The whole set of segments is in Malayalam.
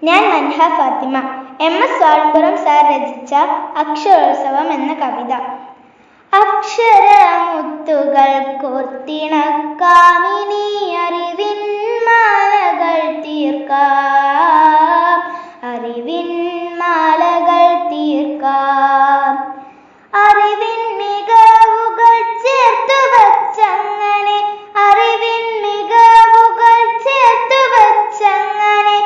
ഞാൻ മൻഹ ഫാത്തിമ. MS വാൾപുറം സാർ രചിച്ച അക്ഷരോത്സവം എന്ന കവിത. അക്ഷരമുത്തുകൾ കോർത്തിണക്കാമിനി അറിവിൻ മാലകൾ തീർക്കാം, അറിവിൻ മാലകൾ തീർക്കാം. അറിവിൻ മികവുകൾ ചേർത്തു വച്ചങ്ങനെ, അറിവിൻ മികവുകൾ ചേർത്തു വച്ചങ്ങനെ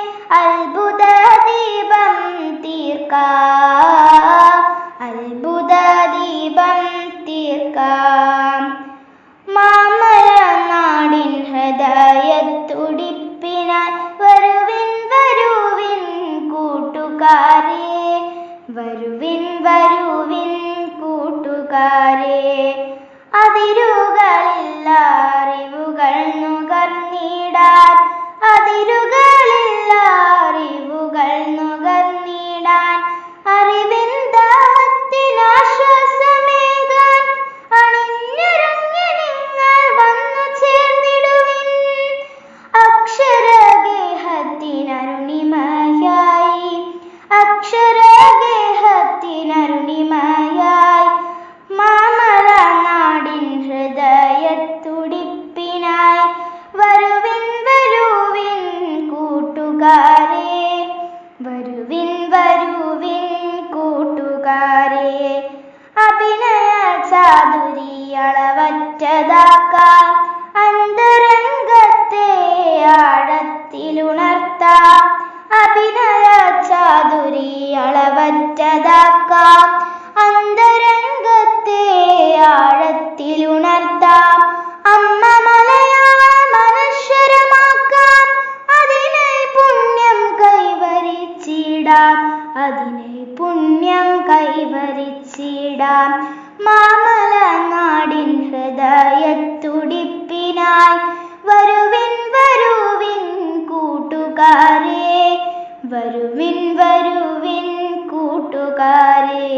അത്ഭുത ദീപം തീർക്കാം, അത്ഭുത ദീപം തീർക്കാം. മാമല നാടിൻ ഹൃദയത്തുടിപ്പിനാൽ വരുവിൻ വരുവിൻ കൂട്ടുകാരേ, വരുവിൻ വരുവിൻ കൂട്ടുകാരേ. അതിരുകളില്ല അറിവുകൾ നുകർന്നിടാൻ, അതിരുകളില്ല അറിവുകൾ നുകർന്നിടാൻ. അറിവിൻ ദാഹത്തിനാശ്വാസമേകാൻ അണിഞ്ഞൊരുങ്ങി നിങ്ങൾ വന്നു ചേർന്നിടുവിൻ. അക്ഷരഗേഹത്തിനരുണിമയായി, അക്ഷരഗേഹത്തിനരുണിമയായി മാമല നാടിൻ ഹൃദയത്തുടിപ്പിനായി വരുവിൻ വരുവിൻ കൂട്ടുകാരേ, വരുവിൻ വരുവിൻ കൂട്ടുകാരേ. അഭിനയ ചാതുരി അളവറ്റതാക്കാം, അന്തരംഗത്തെ ആഴത്തിലുണർത്താം. അഭിനയ ചാതുരി അളവറ്റതാക്കാം, അന്തരംഗത്തെ ആഴത്തിലുണർത്താം. അമ്മ മലയാളം അനശ്വരമാക്കാം, അതിനായി പുണ്യം കൈവരിച്ചിടാം, അതിനായി പുണ്യം കൈവരിച്ചിടാം. മാമല നാടിൻ ഹൃദയത്തുടിപ്പിനായി വരുവിൻ വരുവിൻ കൂട്ടുകാരേ, വരുവിൻ വരുവിൻ കൂട്ടുകാരേ.